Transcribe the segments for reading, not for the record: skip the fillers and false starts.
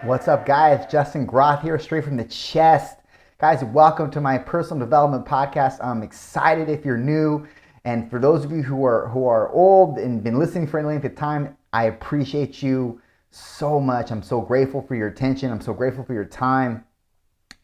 What's up, guys? Justin Groth here, straight from the chest. Guys, welcome to my personal development podcast. I'm excited if you're new, and for those of you who are old and been listening for any length of time, I appreciate you so much. I'm so grateful for your attention. I'm so grateful for your time.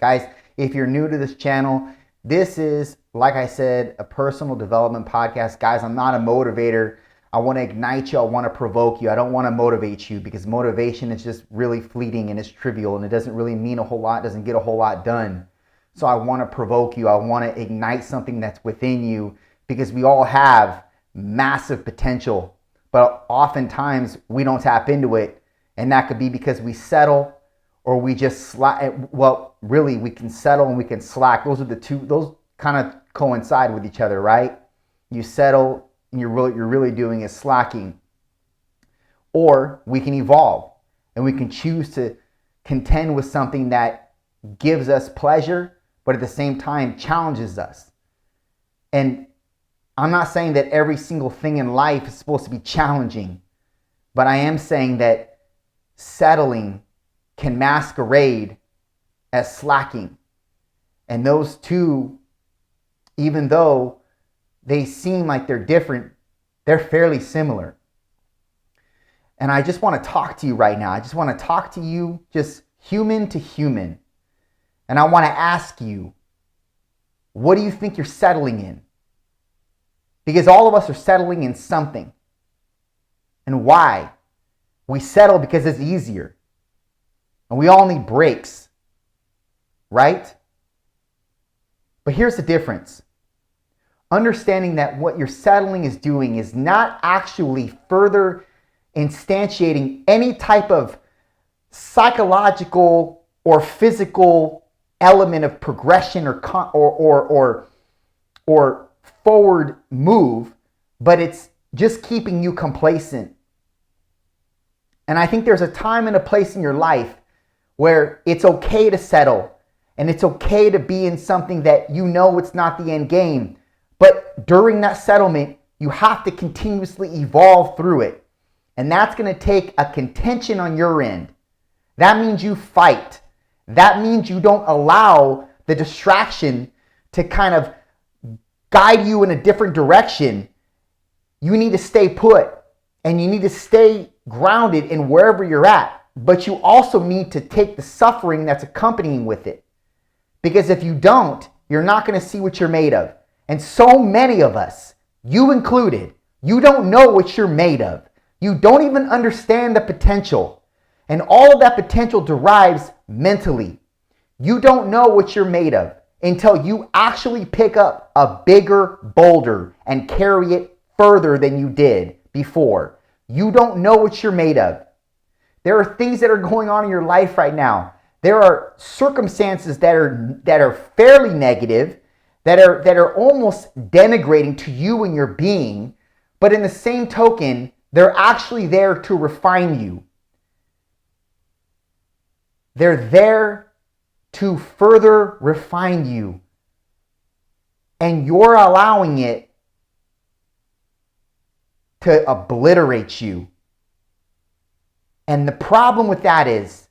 Guys, if you're new to this channel, this is, like I said, a personal development podcast. Guys, I'm not a motivator. I want to ignite you. I want to provoke you. I don't want to motivate you because motivation is just really fleeting and it's trivial and it doesn't really mean a whole lot, doesn't get a whole lot done. So I want to provoke you. I want to ignite something that's within you because we all have massive potential, but oftentimes we don't tap into it. And that could be because we settle or we just slack. Well, really, we can settle and we can slack. Those are the two, those kind of coincide with each other, right? You settle, you're really doing is slacking. Or we can evolve and we can choose to contend with something that gives us pleasure, but at the same time challenges us. And I'm not saying that every single thing in life is supposed to be challenging, but I am saying that settling can masquerade as slacking. And those two, even though they seem like they're different, they're fairly similar. And I just want to talk to you right now. I just want to talk to you just human to human. And I want to ask you, what do you think you're settling in? Because all of us are settling in something. And why? We settle because it's easier. And we all need breaks. Right? But here's the difference. Understanding that what you're settling is doing is not actually further instantiating any type of psychological or physical element of progression or forward move, but it's just keeping you complacent. And I think there's a time and a place in your life where it's okay to settle and it's okay to be in something that you know it's not the end game. But during that settlement, you have to continuously evolve through it. And that's going to take a contention on your end. That means you fight. That means you don't allow the distraction to kind of guide you in a different direction. You need to stay put and you need to stay grounded in wherever you're at. But you also need to take the suffering that's accompanying with it. Because if you don't, you're not going to see what you're made of. And so many of us, you included, you don't know what you're made of. You don't even understand the potential. And all of that potential derives mentally. You don't know what you're made of until you actually pick up a bigger boulder and carry it further than you did before. You don't know what you're made of. There are things that are going on in your life right now. There are circumstances that are fairly negative, that are almost denigrating to you and your being, but in the same token, they're actually there to refine you. They're there to further refine you. And you're allowing it to obliterate you. And the problem with that is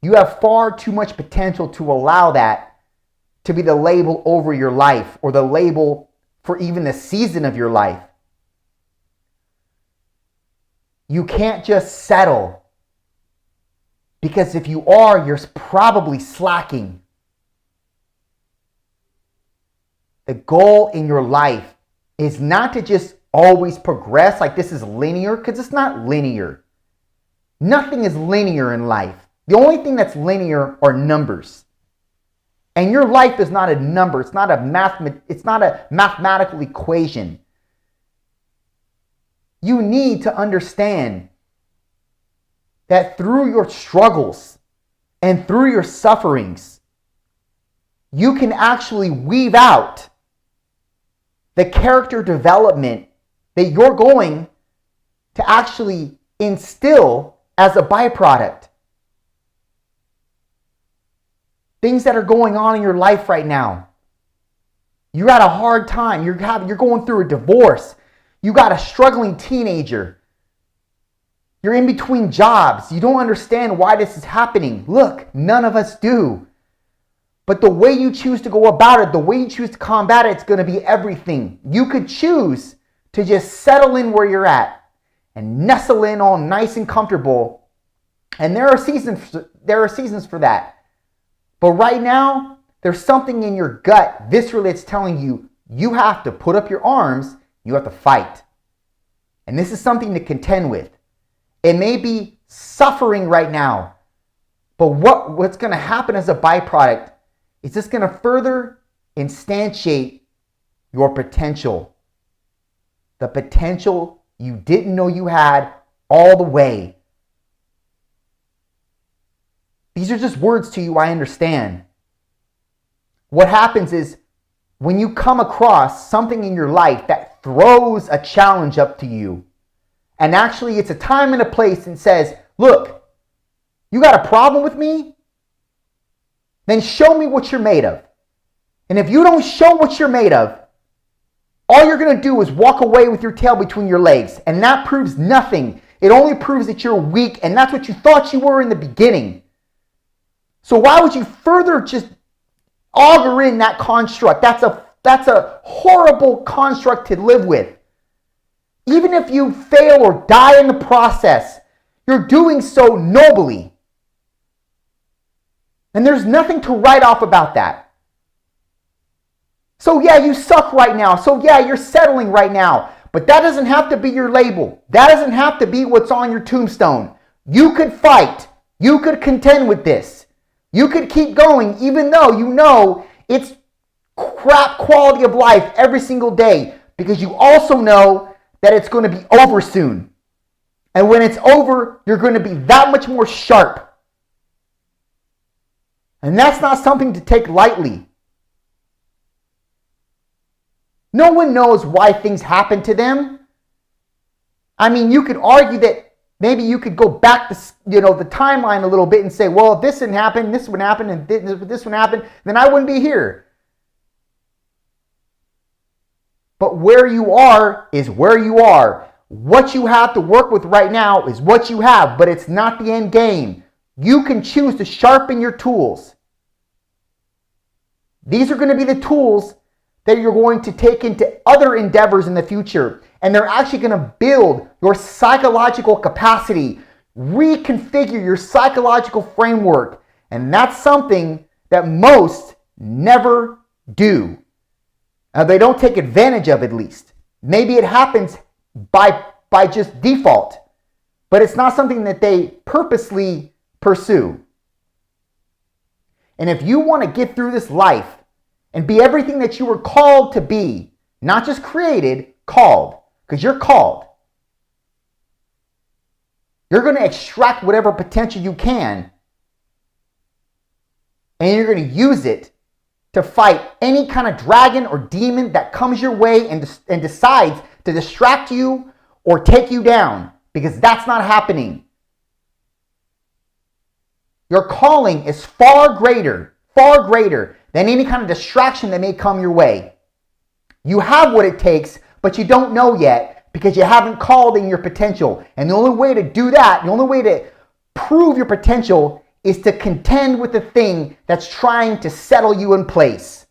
you have far too much potential to allow that to be the label over your life or the label for even the season of your life. You can't just settle, because if you are, you're probably slacking. The goal in your life is not to just always progress like this is linear, because it's not linear. Nothing is linear in life. The only thing that's linear are numbers. And your life is not a number. It's not a mathematical equation. You need to understand that through your struggles and through your sufferings, you can actually weave out the character development that you're going to actually instill as a byproduct. Things that are going on in your life right now. You're at a hard time. You're going through a divorce. You got a struggling teenager. You're in between jobs. You don't understand why this is happening. Look, none of us do. But the way you choose to go about it, the way you choose to combat it, it's going to be everything. You could choose to just settle in where you're at and nestle in all nice and comfortable. And there are seasons for that. But right now, there's something in your gut, viscerally, it's telling you, you have to put up your arms, you have to fight. And this is something to contend with. It may be suffering right now, but what's going to happen as a byproduct is this going to further instantiate your potential. The potential you didn't know you had all the way. These are just words to you, I understand. What happens is when you come across something in your life that throws a challenge up to you, and actually it's a time and a place and says, look, you got a problem with me? Then show me what you're made of. And if you don't show what you're made of, all you're going to do is walk away with your tail between your legs. And that proves nothing. It only proves that you're weak, and that's what you thought you were in the beginning. So why would you further just auger in that construct? That's a horrible construct to live with. Even if you fail or die in the process, you're doing so nobly. And there's nothing to write off about that. So yeah, you suck right now. So yeah, you're settling right now. But that doesn't have to be your label. That doesn't have to be what's on your tombstone. You could fight. You could contend with this. You could keep going even though you know it's crap quality of life every single day, because you also know that it's going to be over soon. And when it's over, you're going to be that much more sharp. And that's not something to take lightly. No one knows why things happen to them. I mean, you could argue that maybe you could go back to, the timeline a little bit and say, well, if this didn't happen, this would happen, and this would happen, then I wouldn't be here. But where you are is where you are. What you have to work with right now is what you have, but it's not the end game. You can choose to sharpen your tools. These are going to be the tools that you're going to take into other endeavors in the future. And they're actually going to build your psychological capacity, reconfigure your psychological framework. And that's something that most never do. They don't take advantage of, at least. Maybe it happens by just default, but it's not something that they purposely pursue. And if you want to get through this life and be everything that you were called to be, not just created, called, because you're called. You're going to extract whatever potential you can, and you're going to use it to fight any kind of dragon or demon that comes your way and decides to distract you or take you down, because that's not happening. Your calling is far greater than any kind of distraction that may come your way. You have what it takes, but you don't know yet because you haven't called in your potential. And the only way to do that, the only way to prove your potential is to contend with the thing that's trying to settle you in place.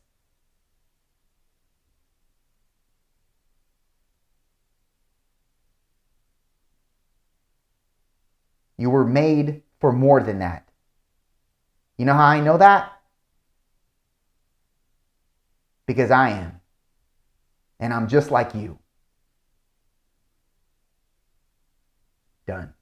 You were made for more than that. You know how I know that? Because I am. And I'm just like you. Done.